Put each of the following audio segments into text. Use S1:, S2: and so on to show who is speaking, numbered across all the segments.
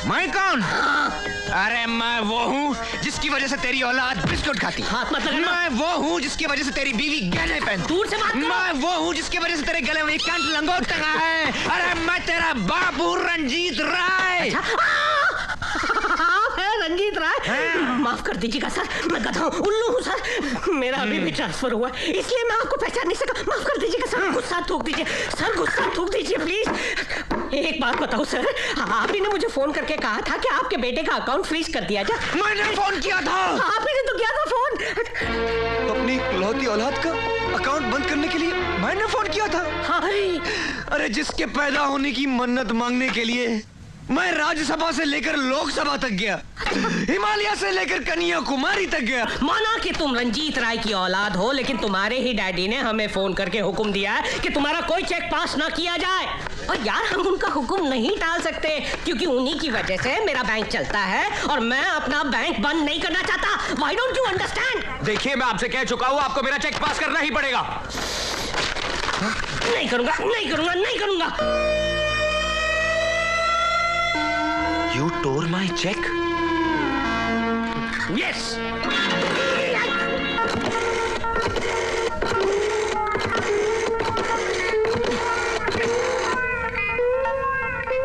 S1: मैं कौन? अरे मैं वो हूँ जिसकी वजह से तेरी औलाद बिस्कुट खाती।
S2: हाथ मत लगाना।
S1: मैं वो हूँ जिसकी वजह से तेरी बीवी गहने पहनती।
S2: दूर से बात करो।
S1: मैं वो हूँ जिसकी वजह से तेरे गले में कंठ लंगोट टंगा है। अरे मैं तेरा बाबू रंजीत राय।
S2: आप है रंजीत राय? माफ कर दीजिएगा सर, मैं गधा हूँ, उल्लू हूँ सर। मेरा अभी भी ट्रांसफर हुआ है, इसलिए मैं आपको पहचान नहीं सका। माफ कर दीजिएगा सर, गुस्सा थूक दीजिए सर, गुस्सा थूक दीजिए प्लीज। एक बात बताओ सर, आप ही ने मुझे फोन करके कहा था कि आपके बेटे का अकाउंट फ्रीज कर दिया जाए।
S1: मैंने फोन किया था।
S2: आप ही ने तो किया था फोन।
S1: अपनी इकलौती औलाद का अकाउंट बंद करने के लिए मैंने फोन किया था।
S2: हाँ।
S1: अरे जिसके पैदा होने की मन्नत मांगने के लिए मैं राज्यसभा से लेकर लोकसभा तक गया, हिमालय से लेकर कन्याकुमारी तक गया।
S2: माना कि तुम रंजीत राय की औलाद हो, लेकिन तुम्हारे ही डैडी ने हमें फोन करके हुक्म दिया है कि तुम्हारा कोई चेक पास ना किया जाए। और यार हम उनका हुक्म नहीं टाल सकते, क्योंकि उन्हीं की वजह से मेरा बैंक चलता है और मैं अपना बैंक बंद नहीं करना चाहता। Why don't you understand?
S3: देखिए मैं आपसे कह चुका हूँ, आपको मेरा चेक पास करना ही पड़ेगा।
S2: नहीं करूंगा, नहीं करूंगा, नहीं करूंगा।
S1: You tore my check?
S2: Yes.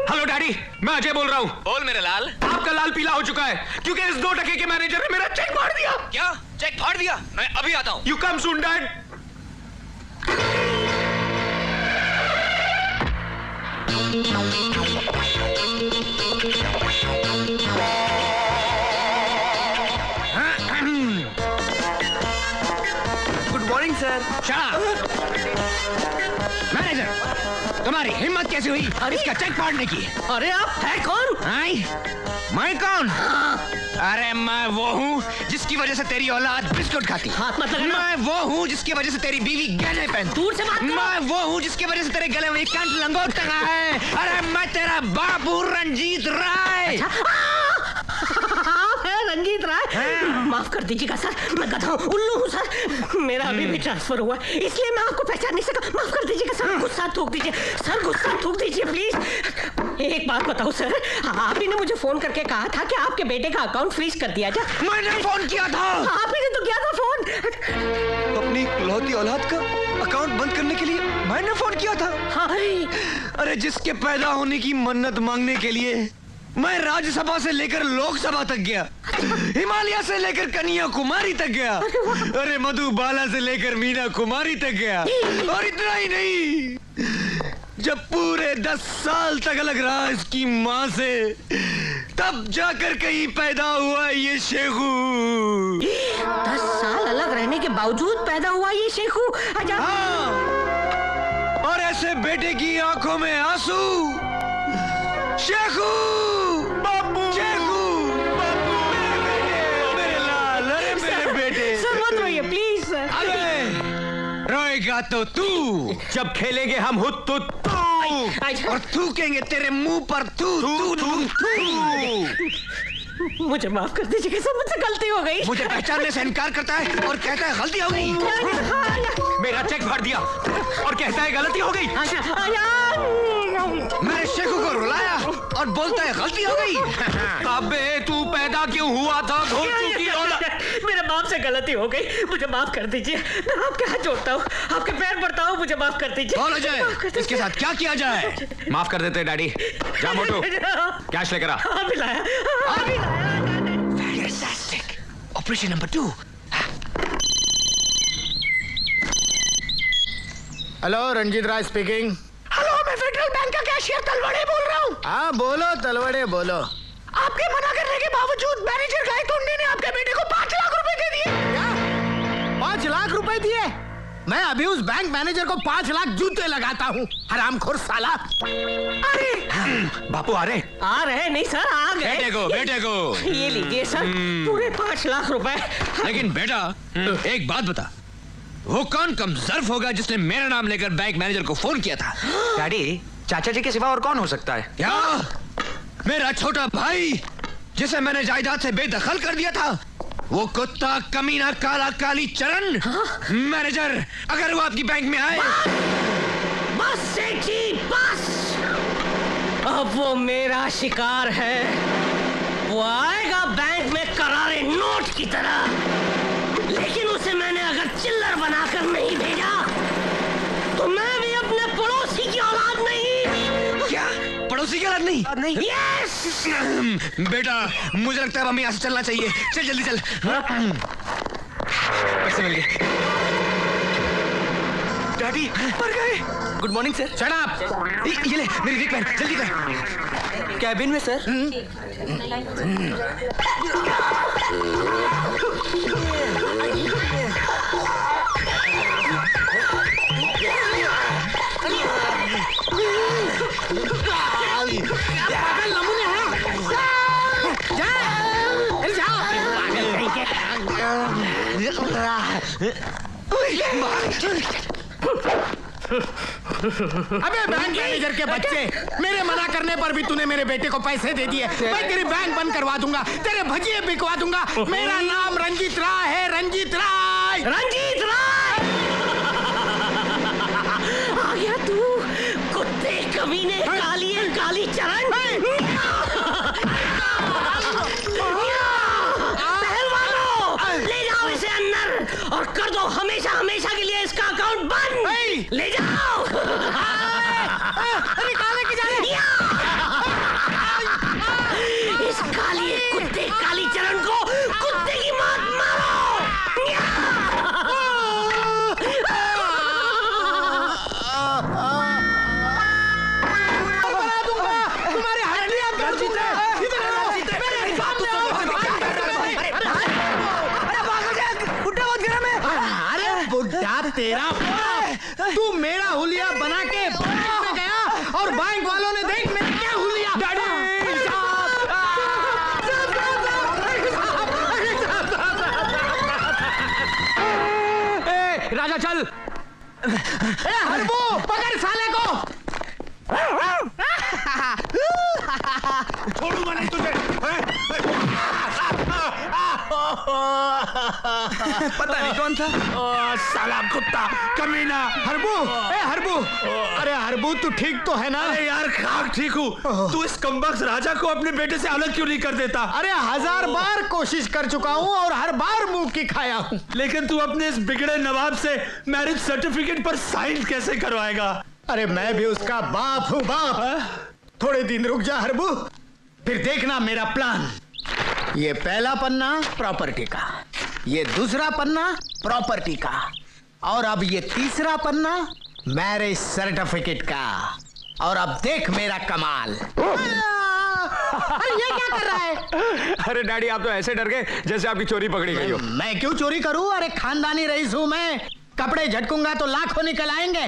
S3: Hello daddy, मैं अजय बोल रहा हूँ।
S4: बोल मेरे लाल।
S3: आपका लाल पीला हो चुका है क्योंकि इस 2 टके के मैनेजर ने मेरा चेक फाड़ दिया।
S4: क्या चेक फाड़ दिया? मैं अभी आता हूँ।
S3: You come soon dad.
S1: Good morning sir. Manager, तुम्हारी हिम्मत कैसे हुई इसका चेक फाड़ने की?
S2: अरे आप है कौन?
S1: आई? मैं कौन? अरे मैं वो हूँ जिसकी वजह से तेरी औलाद बिस्कुट खाती।
S2: हाथ मत लगाना।
S1: मैं वो हूँ जिसकी वजह से तेरी बीवी गहने पहनती।
S2: दूर से बात करो।
S1: मैं वो हूँ जिसकी वजह से तेरे गले में कंठ लंगोट टंगा है। अरे मैं तेरा बाबू रंजीत राय।
S2: आप है रंजीत राय? माफ कर दीजिएगा सर, मैं गधा हूँ, उल्लू हूँ सर। मेरा अभी भी ट्रांसफर हुआ है, इसलिए मैं आपको पहचान नहीं सका। माफ कर दीजिएगा सर, गुस्सा थूक दीजिए सर, गुस्सा थूक दीजिए प्लीज। एक बात बताओ सर, आप ही ने मुझे फोन करके कहा था कि आपके बेटे का अकाउंट फ्रीज कर दिया जाए।
S1: मैंने फोन किया था।
S2: आप ही ने तो किया था फोन।
S1: अपनी इकलौती औलाद का अकाउंट बंद करने के लिए मैंने फोन किया था।
S2: हाँ।
S1: अरे जिसके पैदा होने की मन्नत मांगने के लिए मैं राज्यसभा से लेकर लोकसभा तक गया, हिमालय से लेकर कन्याकुमारी तक गया, अरे मधुबाला से लेकर मीना कुमारी तक गया। और इतना ही नहीं, जब पूरे 10 साल तक अलग रहा इसकी माँ से, तब जाकर कहीं पैदा हुआ ये शेखू।
S2: 10 साल अलग रहने के बावजूद पैदा हुआ ये शेखू।
S1: हाँ, और ऐसे बेटे की आंखों में आंसू। शेखू, बाबू, शेखू, बाबू, मेरे लाल, अरे मेरे बेटे।
S2: सर मत रोइए प्लीज सर।
S1: अरे रोएगा तो तू,
S3: जब खेलेंगे हम हुत तो
S1: और थूकेंगे तेरे मुंह पर तू तू तू तू।
S2: मुझे माफ कर दीजिए सर, मुझसे गलती हो गई।
S1: मुझे पहचानने से इनकार करता है और कहता है गलती हो गई।
S3: मेरा चेक फाड़ दिया और कहता है गलती हो गई।
S1: मैंने शेखू को रुलाया और बोलता है गलती हो गई।
S3: अबे तू पैदा क्यों हुआ था?
S2: मेरे बाप से गलती हो गई, मुझे माफ कर दीजिए। मैं आपके हाथ जोड़ता हूँ, आपके पैर पड़ता हूँ, मुझे माफ कर दीजिए।
S1: बोलो जय, इसके साथ क्या किया जाए?
S3: माफ कर देते डैडी। जा मोटू, कैश लेकर आ।
S2: अभी लाया, अभी लाया।
S1: Fantastic. Operation number 2.
S5: Hello, Ranjeet Rai speaking.
S2: Hello, मैं फेडरल बैंक का कैशियर तलवड़े बोल रहा हूँ।
S5: हाँ बोलो तलवड़े बोलो।
S2: आपके मना करने के बावजूद मैनेजर गायतोंडे ने आपके बेटे को 5 लाख रुपए दे दिए।
S5: क्या 5 लाख रुपए दिए? मैं अभी उस बैंक मैनेजर को 5 लाख जूते लगाता हूँ, हरामखोर साला।
S2: अरे
S1: बापू आ रहे?
S2: आ रहे नहीं सर, आ गए।
S1: बेटे को
S2: ये लीजिए सर, पूरे 5 लाख रुपए।
S1: लेकिन बेटा एक बात बता, वो कौन कमजर्फ होगा जिसने मेरा नाम लेकर बैंक मैनेजर को फोन किया था?
S3: डैडी, चाचा जी के सिवा और कौन हो सकता है?
S1: क्या? मेरा छोटा भाई जिसे मैंने जायदाद से बेदखल कर दिया था, वो कुत्ता कमीना काला काली चरण। मैनेजर, अगर वो आपकी बैंक में आए।
S2: बस सेठ जी, बस। अब वो मेरा शिकार है। वो आएगा बैंक में करारे नोट की तरह, लेकिन उसे मैंने अगर चिल्लर बनाकर नहीं भेजा तो मैं भी अपने पड़ोसी की औलाद नहीं।
S1: क्या पड़ोसी की औलाद नहीं?
S2: यस।
S1: बेटा मुझे लगता है हमें यहाँ से चलना चाहिए। चल जल्दी चल। पैसे मिल गए।
S3: डैडी
S1: मर गए।
S3: Good morning sir.
S5: Shut up.
S1: ये ले मेरी रिक पहन, जल्दी कर।
S3: कैबिन में सर।
S5: पागल नमूने हैं। जा, अबे बैंक मैनेजर के बच्चे, मेरे मना करने पर भी तूने मेरे बेटे को पैसे दे दिए। मैं तेरी बैंक बंद करवा दूंगा, तेरे भजिए बिकवा दूंगा। मेरा नाम रंजीत राय है, रंजीत राय।
S2: रंजीत राय आ गया तू, कुत्ते कमीने, काली चरण। पहलवानों, ले जाओ इसे अंदर और कर दो हमेशा हमेशा के लिए इसका अकाउंट बंद। ले जाओ।
S5: अरे कहाँ लेके जा रहे?
S2: इस कुत्ते काली चरण को कुत्ते की मौत मारो।
S5: तुम्हारे हड्डियां कर जीते। अरे बुढ़ा तेरा बाप, तू मेरा हुलिया बना के बैंक में गया और बैंक वालों ने देख मेरा क्या हुलिया।
S3: राजा चल।
S5: हरबू पकड़ साले को।
S3: छोड़ूंगा नहीं तुझे।
S1: पता नहीं कौन था।
S3: साला कुत्ता कमीना।
S5: हरबू, हरबू, अरे हरबू तू ठीक तो है ना?
S3: अरे यार खाक ठीक हूँ। तू इस कमबख्त राजा को अपने बेटे से अलग क्यों नहीं कर देता?
S5: अरे 1000 बार कोशिश कर चुका हूँ और हर बार मुंह की खाया हूँ।
S3: लेकिन तू अपने इस बिगड़े नवाब से मैरिज सर्टिफिकेट पर साइन कैसे करवाएगा?
S5: अरे मैं भी उसका बाप हूँ, बाप। थोड़े दिन रुक जा हरबू, फिर देखना मेरा प्लान। ये पहला पन्ना प्रॉपर्टी का, ये दूसरा पन्ना प्रॉपर्टी का, और अब ये तीसरा पन्ना मैरिज सर्टिफिकेट का। और अब देख मेरा कमाल। अरे ये क्या कर रहा है?
S3: अरे डैडी आप तो ऐसे डर गए जैसे आपकी चोरी पकड़ी गई हो।
S5: मैं क्यों चोरी करूं? अरे खानदानी रईस हूं मैं। कपड़े झटकूंगा तो लाखों निकल आएंगे।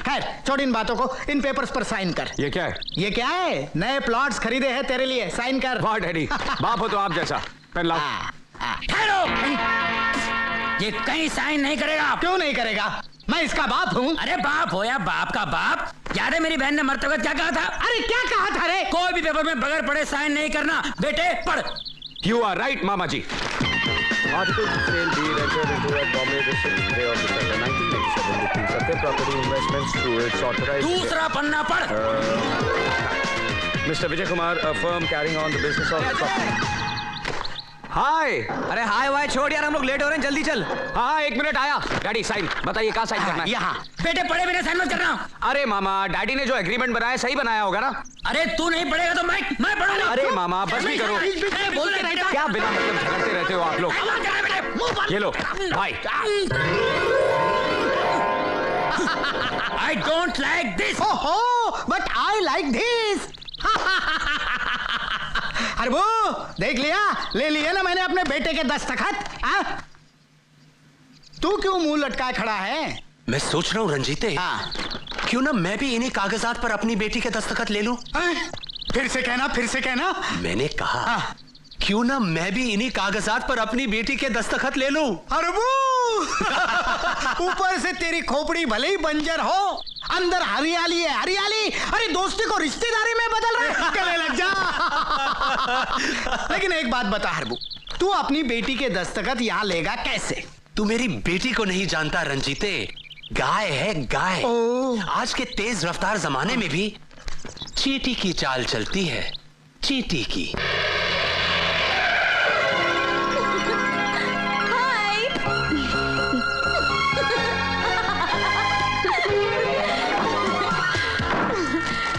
S5: खैर छोड़ इन बातों को, इन पेपर्स पर साइन कर।
S3: ये क्या है?
S5: ये क्या है? नए प्लॉट्स खरीदे हैं तेरे लिए, साइन कर।
S3: वाह डैडी, बाप हो तो आप जैसा। पेन लाओ।
S2: ठहरो, ये कहीं साइन नहीं करेगा।
S5: क्यों नहीं करेगा? मैं इसका बाप हूँ।
S2: अरे बाप हो या बाप का बाप, याद है मेरी बहन ने मरते वक्त क्या कहा था?
S5: अरे क्या कहा था रे?
S2: कोई भी पेपर में बगैर पढ़े साइन नहीं करना। बेटे पढ़।
S3: You are right, mama ji.
S6: Article to sale deed entered into at Bombay the 6th day of December 1987 between Satya Property Investments through its authorized...
S2: दूसरा पन्ना पढ़।
S6: Mr. Vijay Kumar, a firm carrying on the business of...
S3: हाय।
S1: अरे हाय वाय छोड़ यार, हम लोग late हो रहे हैं, जल्दी चल।
S3: हाँ 1 मिनट आया। डैडी साइन बताइए, कहाँ साइन करना है?
S5: यहाँ।
S2: बेटे पढ़े बिना साइन मत करना।
S3: अरे मामा, डैडी ने जो एग्रीमेंट बनाया सही बनाया होगा ना?
S2: अरे तू नहीं पढ़ेगा तो मैं पढ़ूंगा।
S3: अरे मामा बस भी करो।
S2: बोलते रहता
S3: क्या बिना मतलब झगड़ते रहते हो आप लोग? ये लो भाई।
S2: I don't like this.
S5: ओहो, but I like this. Harbu देख लिया, ले लिए ना मैंने अपने बेटे के दस्तखत। तू क्यों मुंह लटकाए खड़ा है?
S7: मैं सोच रहा हूँ रंजीते, क्यों ना मैं भी इन्हीं कागजात पर अपनी बेटी के दस्तखत ले लूं?
S5: फिर से कहना।
S7: मैंने कहा क्यों ना मैं भी इन्हीं कागजात पर अपनी बेटी के दस्तखत ले लूं?
S5: हरबू ऊपर से तेरी खोपड़ी भले ही बंजर हो, अंदर हरियाली है हरियाली। अरे दोस्ती को रिश्तेदारी में बदल रहे, गले लग जा। लेकिन एक बात बता हरबू, तू अपनी बेटी के दस्तखत यहाँ लेगा कैसे?
S7: तू मेरी बेटी को नहीं जानता रंजीते, गाय है गाय। आज के तेज रफ्तार जमाने में भी चींटी की चाल चलती है, चींटी की।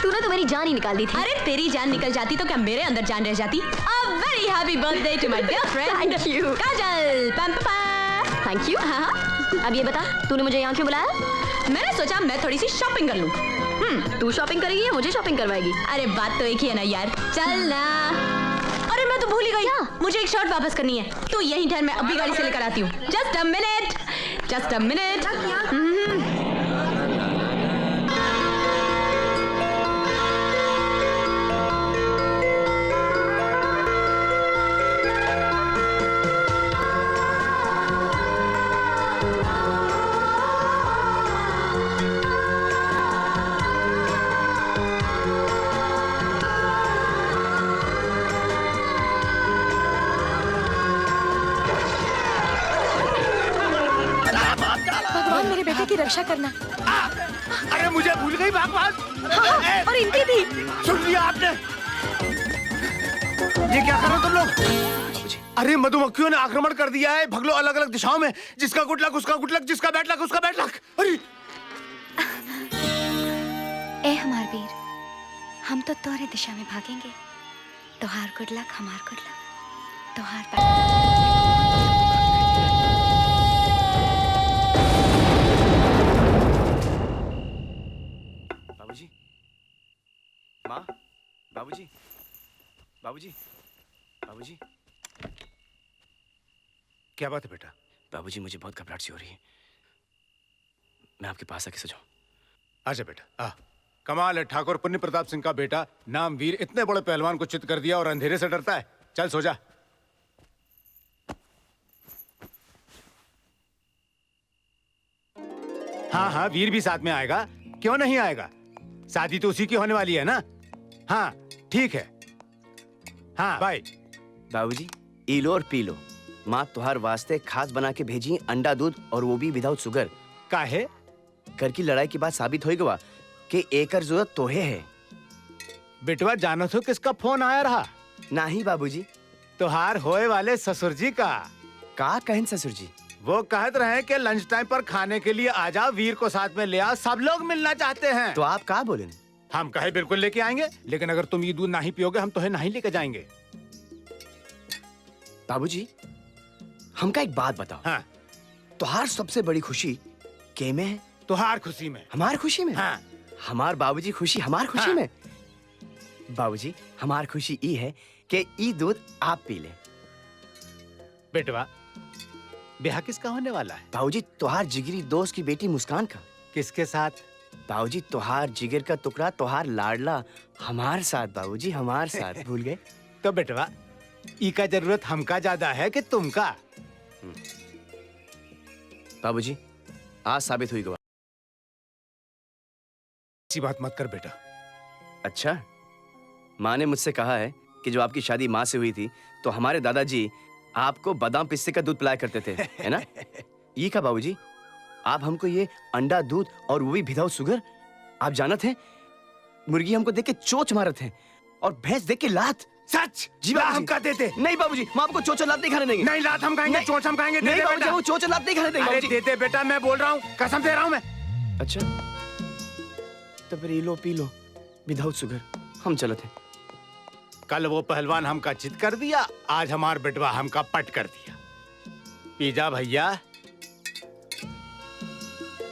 S8: तूने तो मेरी जान ही निकाल दी थी।
S2: अरे तेरी जान निकल जाती तो क्या मेरे अंदर जान रह जाती? A very happy birthday to my dear friend.
S8: Thank you.
S2: काजल, पम पम।
S8: Thank you.
S2: हाँ,
S8: अब ये बता, तूने मुझे यहाँ क्यों बुलाया?
S2: मैंने सोचा मैं थोड़ी सी शॉपिंग कर लूं।
S8: तू शॉपिंग करेगी या मुझे शॉपिंग करवाएगी?
S2: अरे बात तो एक ही है ना यार, चल ना। अरे मैं तो भूल ही गई, मुझे एक शर्ट वापस करनी है। तू यहीं ठहर, मैं अभी गाड़ी से लेकर आती हूँ। Just a minute, just a minute.
S8: भगवान मेरे बेटे की रक्षा करना।
S3: अरे मुझे भूल गई भगवान।
S8: हाँ, और इनकी भी।
S3: सुन लिया आपने? ये क्या कर रहे हो तुम लोग? अरे मधुमक्खियों ने आक्रमण कर दिया है, भग लो अलग अलग दिशाओं में। जिसका गुड लक उसका गुड लक, जिसका बैड लक उसका बैड लक। अरे
S9: ए हमार वीर, हम तो तोरे दिशा में भागेंगे। तोहार गुड लक हमार गुड लक, तोहार
S6: बाबूजी, माँ, बाबूजी, बाबूजी, बाबूजी।
S3: क्या बात है बेटा?
S6: बाबूजी मुझे बहुत घबराहट सी हो रही है। मैं आपके पास आके सो जाऊं?
S3: आजा बेटा, आ। कमाल है, ठाकुर पुण्य प्रताप सिंह का बेटा, नाम वीर, इतने बड़े पहलवान को चित कर दिया और अंधेरे से डरता है। चल सो जा। हाँ हाँ, वीर भी साथ में आएगा, क्यों नहीं आएगा? शादी तो उसी की होने वाली है ना। हाँ ठीक है, हाँ बाय।
S6: बाबूजी ई लो और पी लो। माँ तुहार वास्ते खास बना के भेजी अंडा दूध, और वो भी विदाउट शुगर।
S3: काहे?
S6: घर की लड़ाई के बाद साबित होई गवा कि एकर जरूरत तोहे है।
S3: बेटवा जानो तो किसका फोन आया रहा?
S6: नहीं बाबूजी।
S3: तुहार होए वाले ससुर जी का।
S6: का कहन ससुर जी?
S3: वो कहत रहे कि लंच टाइम पर खाने के लिए आ जाओ, वीर को साथ में ले आओ, सब लोग मिलना चाहते हैं।
S6: तो आप का बोले?
S3: हम कहे बिल्कुल लेके आएंगे, लेकिन अगर तुम ये दूध नहीं पियोगे हम तुम्हें नहीं लेके जाएंगे।
S6: बाबूजी हमका एक बात बताओ।
S3: हाँ।
S6: तुहार सबसे बड़ी खुशी के में है?
S3: तुहार खुशी में।
S6: हमार खुशी में?
S3: हाँ।
S6: हमार बाबूजी खुशी हमार खुशी
S3: हाँ।
S6: में। बाबूजी हमार खुशी ई है कि ई दूध आप पी ले।
S3: बेटवा ब्याह किसका होने वाला है?
S6: बाबूजी तुहार जिगरी दोस्त की बेटी मुस्कान का।
S3: किसके साथ?
S6: बाबूजी तुहार जिगर का टुकड़ा, तुहार लाडला हमार साथ। बाबूजी हमार साथ। भूल गए?
S3: तो बेटवा ई का जरूरत हमका ज्यादा है कि तुमका?
S6: बाबूजी आज साबित हुई गवा।
S3: ऐसी बात मत कर बेटा।
S6: अच्छा, माँ ने मुझसे कहा है कि जो आपकी शादी माँ से हुई थी तो हमारे दादाजी आपको बादाम पिस्ते का दूध पिलाया करते थे, है ना? ये क्या बाबूजी, आप हमको ये अंडा दूध और वो भी विदाउट शुगर? आप जानत हैं मुर्गी हमको देख के चोच मारत है और भैंस देख के लात।
S3: सच?
S6: जी
S3: ला
S6: बाबूजी।
S3: हम का देते?
S6: नहीं बाबूजी, हम आपको चोच और लात नहीं खाने देंगे।
S3: नहीं, लात हम खाएंगे,
S6: नहीं।
S3: चोंच हम खाएंगे।
S6: नहीं
S3: दे दे
S6: बाबूजी,
S3: बेटा।
S6: वो चोच और लात नहीं खाने देंगे
S3: अरे
S6: बाबूजी।
S3: दे दे बेटा, मैं बोल रहा हूँ, कसम दे रहा हूँ मैं।
S6: अच्छा तो फिर ये लो पी लो विदाउट शुगर। हम चलते हैं।
S3: कल वो पहलवान हमका चित कर दिया, आज हमार बेटवा हमका पट कर दिया। पी जा भैया।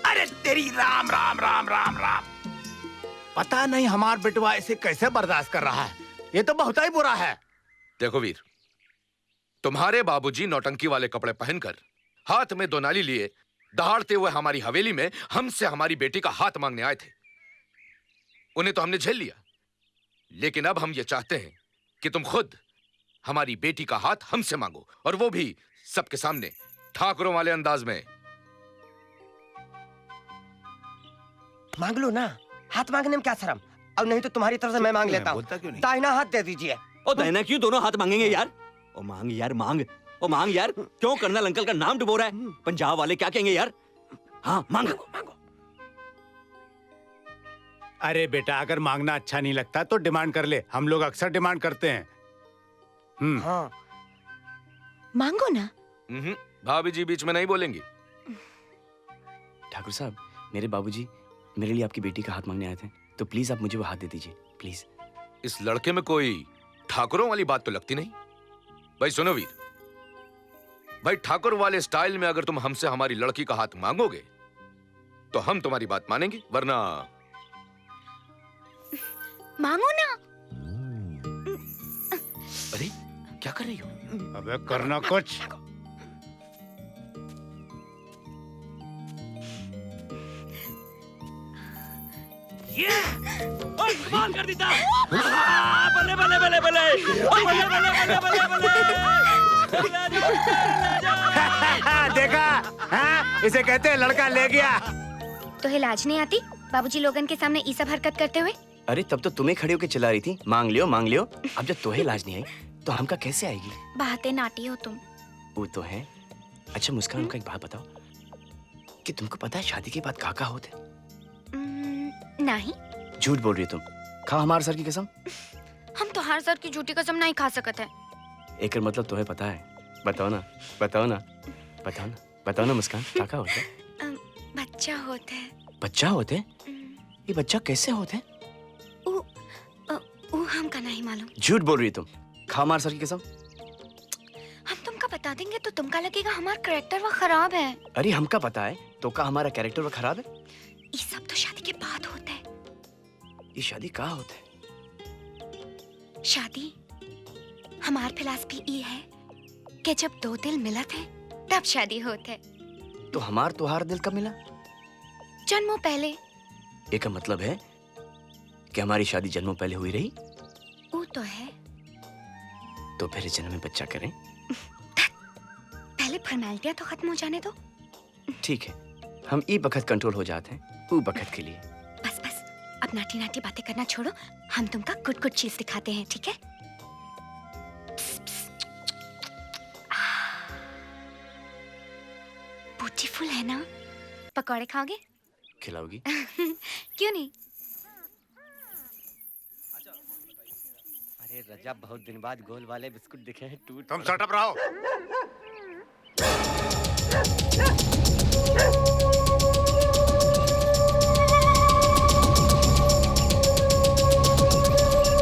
S3: अरे तेरी राम राम राम राम राम। पता नहीं हमार बेटवा इसे कैसे बर्दाश्त कर रहा है, ये तो बहुत ही बुरा है।
S10: देखो वीर, तुम्हारे बाबूजी नौटंकी वाले कपड़े पहनकर हाथ में 2 नाली लिए दहाड़ते हुए हमारी हवेली में हमसे हमारी बेटी का हाथ मांगने आए थे। उन्हें तो हमने झेल लिया, लेकिन अब हम ये चाहते हैं कि तुम खुद हमारी बेटी का हाथ हमसे मांगो, और वो भी सबके सामने ठाकुरों वाले अंदाज में।
S11: मांग लो ना, हाथ मांगने में क्या शर्म? अब नहीं तो तुम्हारी तरफ से मैं मांग लेता हूँ। दाहिना हाथ दे दीजिए।
S12: ओ दाहिना क्यों, दोनों हाथ मांगेंगे यार? ओ मांग यार मांग, ओ मांग यार। क्यों कर्नल अंकल का नाम डुबो रहा है? पंजाब वाले क्या कहेंगे यार? हाँ मांग।
S3: अरे बेटा, अगर मांगना अच्छा नहीं लगता तो डिमांड कर ले। हम लोग अक्सर डिमांड करते हैं।
S11: हाँ
S8: मांगो ना।
S10: भाभी जी बीच में नहीं बोलेंगी।
S6: ठाकुर साहब, मेरे बाबूजी मेरे लिए आपकी बेटी का हाथ मांगने आए थे, तो प्लीज आप मुझे वो हाथ दे दीजिए, प्लीज।
S10: इस लड़के में कोई ठाकुरों वाली बात तो लगती नहीं। भाई सुनो वीर, भाई ठाकुर वाले स्टाइल में अगर तुम हमसे हमारी लड़की का हाथ मांगोगे तो हम तुम्हारी बात मानेंगे, वरना
S9: मांगो ना।
S6: अरे क्या कर रही हो?
S3: अबे करना कुछ।
S12: मार कर देता। बल्ले बल्ले बल्ले बल्ले बल्ले बल्ले बल्ले बल्ले।
S3: देखा? हाँ? इसे कहते हैं लड़का ले गया।
S9: तो है लाज नहीं आती बाबूजी लोगन के सामने ये सब हरकत करते हुए?
S6: अरे तब तो तुम्हें खड़े होकर चिल्ला रही थी, मांग लियो मांग लियो। अब जब तुम्हें लाज नहीं आई तो हमका कैसे आएगी?
S9: बातें नाटी हो तुम।
S6: वो तो है। अच्छा मुस्कान, हमका एक बात बताओ कि तुमको पता है शादी के बाद काका होते?
S9: नहीं।
S6: झूठ बोल रही हो तुम। खाओ हमारे सर की कसम।
S9: हम तो हर सर की झूठी कसम नहीं खा सकत है।
S6: एक मतलब तुम्हें पता है? बताओ ना, बताओ ना, बताओ ना, बताओ ना मुस्कान, काका होते?
S9: बच्चा होता है।
S6: बच्चा होते? ये बच्चा कैसे होते?
S9: वो हमका नहीं मालूम।
S6: झूठ बोल रही हो तुम। खाओ हमारे सर की कसम।
S9: हम तुमका बता देंगे तो तुमका लगेगा हमारा कैरेक्टर वो खराब है।
S6: अरे हमका पता है तो का हमारा कैरेक्टर वो खराब है?
S9: ये सब तो शादी के बाद होता है।
S6: ये शादी कहाँ होता है?
S9: शादी हमार फिलॉसफी ये है कि जब दो दिल मिलत है तब शादी होता है।
S6: तो हमार तुहार दिल कब मिला?
S9: जन्मों पहले।
S6: एक मतलब है कि हमारी शादी जन्मों पहले हुई रही?
S9: वो तो है।
S6: तो फिर इस जन्म में बच्चा करें?
S9: पहले फॉर्मेलिटियां तो खत्म हो जाने दो।
S6: ठीक है, हम ई बखत कंट्रोल हो जाते हैं वो बखत के लिए।
S9: बस बस, अब नाटी नाटी बातें करना छोड़ो, हम तुमका गुड गुड चीज दिखाते हैं, ठीक है? ब्यूटीफुल है ना? पकौड़े खाओगे?
S6: खिलाओगी?
S9: क्यों नहीं?
S11: अरे रजब, बहुत दिन बाद गोल वाले बिस्कुट दिखे हैं। टूट
S3: तुम शट अप रहो।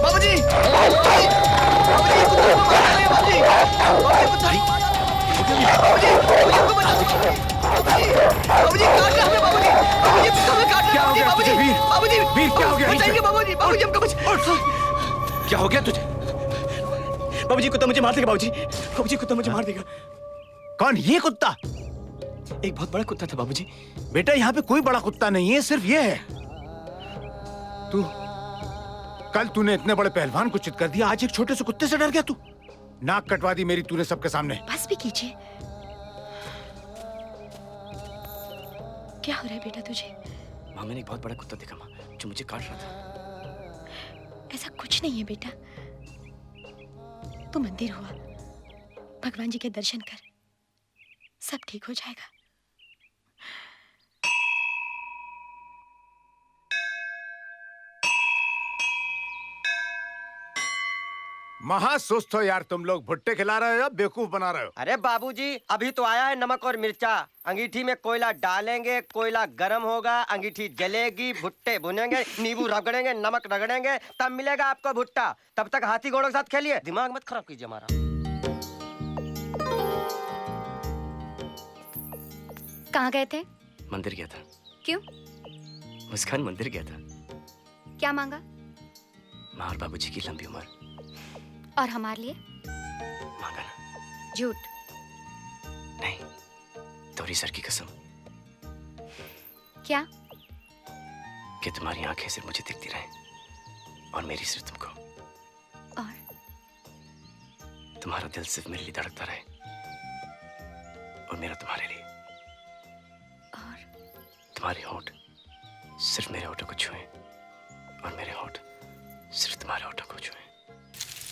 S11: बाबूजी,
S10: क्या हो गया तुझे?
S6: बाबूजी कुत्ता मुझे मार देगा। बाबूजी, बाबूजी कुत्ता मुझे मार देगा।
S3: कौन? ये कुत्ता?
S6: एक बहुत बड़ा कुत्ता था बाबूजी।
S3: बेटा यहाँ पे कोई बड़ा कुत्ता नहीं है, सिर्फ ये है। तू कल तूने इतने बड़े पहलवान को चित कर दिया, आज एक छोटे से कुत्ते से डर गया तू? नाक कटवा दी मेरी तूने सबके सामने।
S8: बस भी कीजिए। क्या हो रहा है बेटा तुझे?
S6: माँ, मैंने एक बहुत बड़ा कुत्ता देखा माँ, जो मुझे काट रहा था।
S8: ऐसा कुछ नहीं है बेटा। तू मंदिर हुआ, भगवान जी के दर्शन कर, सब ठीक हो जाएगा।
S3: महा सुस्त हो यार तुम लोग। भुट्टे खिला रहे हो या बेवकूफ बना रहे हो?
S11: अरे बाबूजी, अभी तो आया है नमक और मिर्चा। अंगीठी में कोयला डालेंगे, कोयला गरम होगा, अंगीठी जलेगी, भुट्टे भुनेंगे, नींबू रगड़ेंगे, नमक रगड़ेंगे, तब मिलेगा आपको भुट्टा। तब तक हाथी घोड़ों के साथ खेलिए, दिमाग मत खराब कीजिए हमारा।
S9: कहाँ गए थे?
S6: मंदिर गया था।
S9: क्यों?
S6: मुस्कान, मंदिर गया था।
S9: क्या मांगा?
S6: माँ और बाबूजी की लंबी उम्र।
S9: और हमारे लिए?
S6: मांगा ना।
S9: झूठ।
S6: नहीं, तोरी सर की कसम।
S9: क्या?
S6: कि तुम्हारी आंखें सिर्फ मुझे दिखती रहे और मेरी सिर्फ तुमको।
S9: और
S6: तुम्हारा दिल सिर्फ मेरे लिए धड़कता रहे और मेरा तुम्हारे लिए।
S9: और
S6: तुम्हारे होंठ सिर्फ मेरे होठों को छुए और मेरे होंठ सिर्फ तुम्हारे होठों को छुए।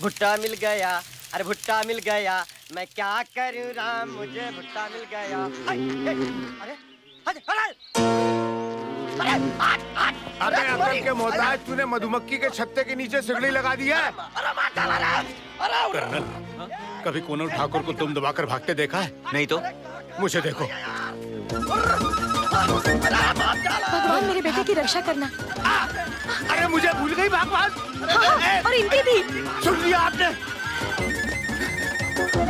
S11: भुट्टा मिल गया, अरे भुट्टा मिल गया, मैं क्या करूं राम, मुझे भुट्टा मिल गया। अरे अरे
S3: अबे अकल के मोहताज, तूने मधुमक्खी के छत्ते के नीचे सिगड़ी लगा दी है। कर्नल, कभी कोनल ठाकुर को तुम दबाकर भागते देखा है?
S4: नहीं तो
S3: मुझे देखो।
S8: भगवान मेरे बेटे की रक्षा करना।
S3: अरे मुझे भूल गई भगवान।
S8: हाँ, और इनकी भी।
S3: सुन लिया आपने?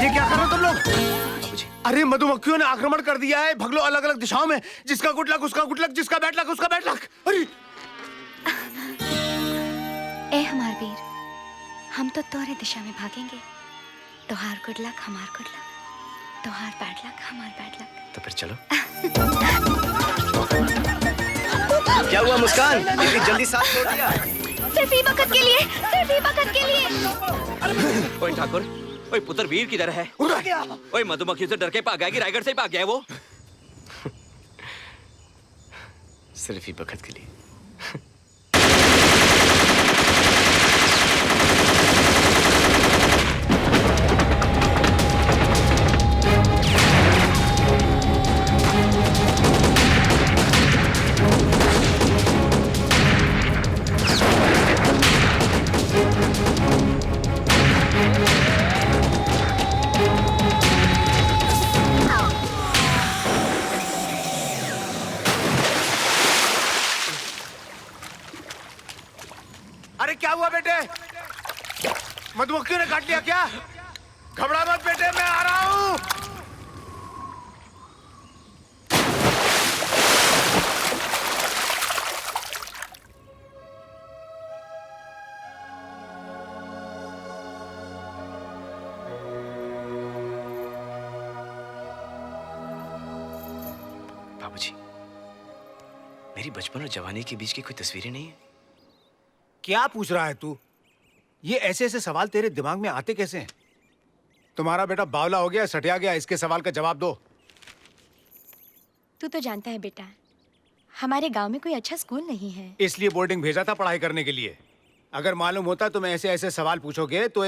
S3: ये क्या कर रहे हो तुम लोग? अरे मधुमक्खियों ने आक्रमण कर दिया है, भगलो अलग अलग दिशाओं में। जिसका गुड लक उसका गुड लक, जिसका बैड लक उसका बैड लक। अरे
S9: ए हमार वीर, हम तो तोरे दिशा में भागेंगे। तोहार गुड लक हमार गुड लक, तोहार बैड लक हमार बैड लक।
S6: तो फिर चलो। क्या हुआ मुस्कान? इतनी जल्दी साथ छोड़ दिया?
S8: सिर्फ ही वक्त के लिए, सिर्फ ही वक्त के लिए।
S12: ओए ठाकुर, ओए पुत्र वीर किधर है? ओए मधुमक्खी से डर के भाग गया कि रायगढ़ से ही भाग गया है वो?
S6: सिर्फ ही वक्त के लिए।
S3: अरे क्या हुआ बेटे? मधुमक्खियों ने काट लिया क्या? घबरा मत बेटे, मैं आ रहा हूं।
S6: बाबूजी, मेरी बचपन और जवानी के बीच की कोई तस्वीरें नहीं है?
S3: क्या पूछ रहा है तू? ये ऐसे ऐसे सवाल तेरे दिमाग में आते कैसे हैं? तुम्हारा बेटा बावला हो गया, सटिया गया, इसके सवाल का जवाब दो।
S8: तू तो जानता है बेटा, हमारे गांव में कोई अच्छा स्कूल नहीं है।
S3: इसलिए बोर्डिंग भेजा था पढ़ाई करने के लिए। अगर मालूम होता तुम ऐसे ऐसे सवाल पूछोगे तो